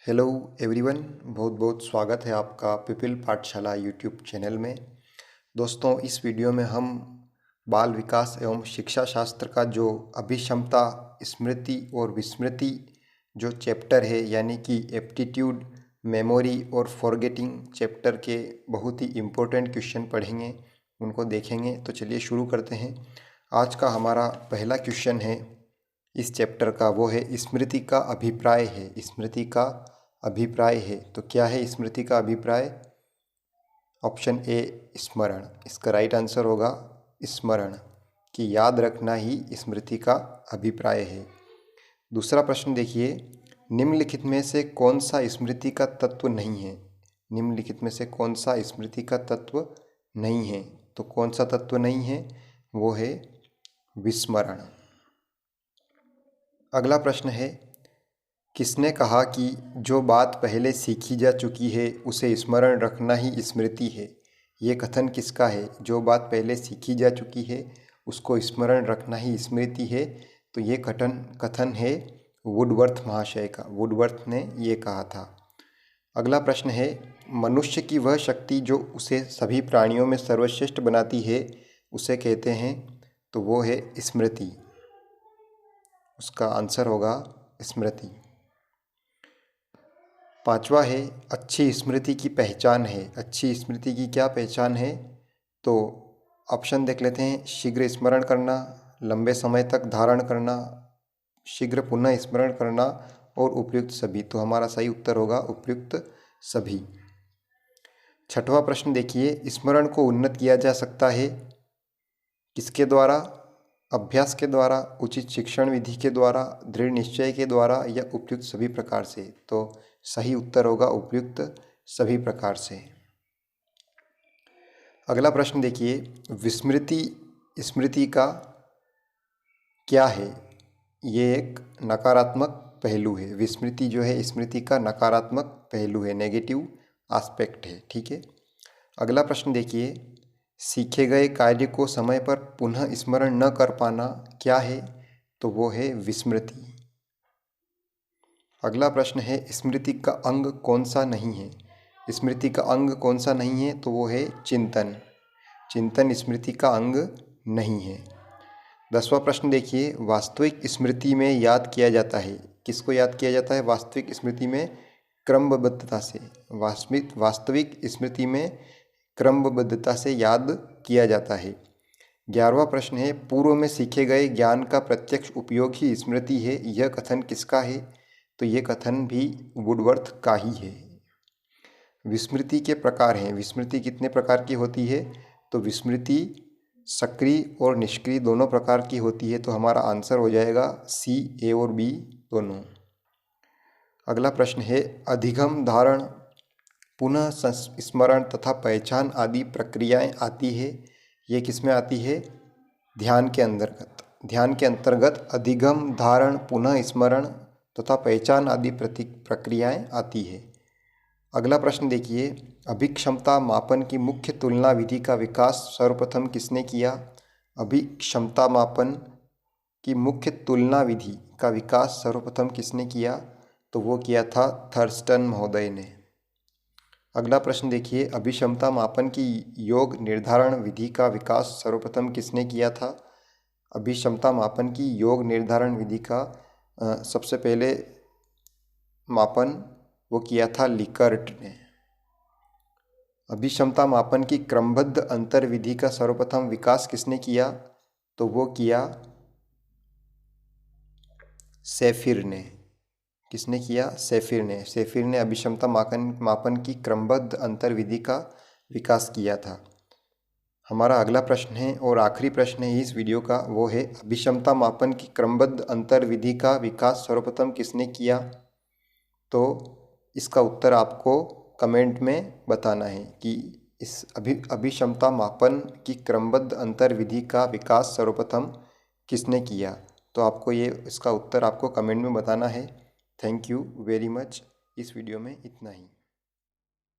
Hello everyone, बहुत बहुत स्वागत है आपका पिपिल पाठशाला यूट्यूब चैनल में। दोस्तों, इस वीडियो में हम बाल विकास एवं शिक्षा शास्त्र का जो अभिक्षमता, स्मृति और विस्मृति जो चैप्टर है, यानी कि एप्टीट्यूड, मेमोरी और फॉरगेटिंग चैप्टर के बहुत ही इम्पोर्टेंट क्वेश्चन पढ़ेंगे, उनको देखेंगे। तो चलिए शुरू करते हैं। आज का हमारा पहला क्वेश्चन है इस चैप्टर का, वो है स्मृति का अभिप्राय है। स्मृति का अभिप्राय है, तो क्या है स्मृति का अभिप्राय? ऑप्शन ए स्मरण। इसका राइट आंसर होगा स्मरण, कि याद रखना ही स्मृति का अभिप्राय है। दूसरा प्रश्न देखिए, निम्नलिखित में से कौन सा स्मृति का तत्व नहीं है? निम्नलिखित में से कौन सा स्मृति का तत्व नहीं है? तो कौन सा तत्व नहीं है? वो है विस्मरण। अगला प्रश्न है, किसने कहा कि जो बात पहले सीखी जा चुकी है उसे स्मरण रखना ही स्मृति है? ये कथन किसका है? जो बात पहले सीखी जा चुकी है उसको स्मरण रखना ही स्मृति है। तो ये कथन है वुडवर्थ महाशय का। वुडवर्थ ने ये कहा था। अगला प्रश्न है, मनुष्य की वह शक्ति जो उसे सभी प्राणियों में सर्वश्रेष्ठ बनाती है उसे कहते हैं? तो वो है स्मृति। उसका आंसर होगा स्मृति। पांचवा है, अच्छी स्मृति की पहचान है। अच्छी स्मृति की क्या पहचान है? तो ऑप्शन देख लेते हैं। शीघ्र स्मरण करना, लंबे समय तक धारण करना, शीघ्र पुनः स्मरण करना और उपयुक्त सभी। तो हमारा सही उत्तर होगा उपयुक्त सभी। छठवां प्रश्न देखिए, स्मरण को उन्नत किया जा सकता है किसके द्वारा? अभ्यास के द्वारा, उचित शिक्षण विधि के द्वारा, दृढ़ निश्चय के द्वारा या उपयुक्त सभी प्रकार से। तो सही उत्तर होगा उपयुक्त सभी प्रकार से। अगला प्रश्न देखिए, विस्मृति स्मृति का क्या है? ये एक नकारात्मक पहलू है। विस्मृति जो है स्मृति का नकारात्मक पहलू है, नेगेटिव एस्पेक्ट है। ठीक है। अगला प्रश्न देखिए, सीखे गए कार्य को समय पर पुनः स्मरण न कर पाना क्या है? तो वो है विस्मृति। अगला प्रश्न है, स्मृति का अंग कौन सा नहीं है? स्मृति का अंग कौन सा नहीं है? तो वो है चिंतन। चिंतन स्मृति का अंग नहीं है। 10वां प्रश्न देखिए, वास्तविक स्मृति में याद किया जाता है। किसको याद किया जाता है वास्तविक स्मृति में? क्रमबद्धता से। वास्तविक स्मृति में क्रमबद्धता से याद किया जाता है। 11वां प्रश्न है, पूर्व में सीखे गए ज्ञान का प्रत्यक्ष उपयोग ही स्मृति है। यह कथन किसका है? तो ये कथन भी वुडवर्थ का ही है। विस्मृति के प्रकार हैं। विस्मृति कितने प्रकार की होती है? तो विस्मृति सक्रिय और निष्क्रिय दोनों प्रकार की होती है। तो हमारा आंसर हो जाएगा सी, ए और बी दोनों। अगला प्रश्न है, अधिगम, धारण, पुनः स्मरण तथा पहचान आदि प्रक्रियाएं आती है। ये किसमें आती है? ध्यान के अंतर्गत। ध्यान के अंतर्गत अधिगम, धारण, पुनः स्मरण तथा पहचान आदि प्रक्रियाएं आती है। अगला प्रश्न देखिए, अभिक्षमता मापन की मुख्य तुलना विधि का विकास सर्वप्रथम किसने किया? अभिक्षमता मापन की मुख्य तुलना विधि का विकास सर्वप्रथम किसने किया? तो वो किया था थर्स्टन महोदय ने। अगला प्रश्न देखिए, अभिक्षमता मापन की योग निर्धारण विधि का विकास सर्वप्रथम किसने किया था? अभिक्षमता मापन की योग निर्धारण विधि का सबसे पहले मापन वो किया था लिकर्ट ने। अभिक्षमता मापन की क्रमबद्ध अंतर विधि का सर्वप्रथम विकास किसने किया? तो वो किया सेफिर ने। किसने किया? सेफिर ने। सेफिर ने अभिक्षमता मापन की क्रमबद्ध अंतर विधि का विकास किया था। हमारा अगला प्रश्न है और आखिरी प्रश्न है इस वीडियो का, वो है अभिक्षमता मापन की क्रमबद्ध अंतर विधि का विकास सर्वप्रथम किसने किया? तो इसका उत्तर आपको कमेंट में बताना है कि इस अभिक्षमता मापन की क्रमबद्ध अंतर विधि का विकास सर्वप्रथम किसने किया। तो आपको इसका उत्तर आपको कमेंट में बताना है। Thank you very much. इस वीडियो में इतना ही।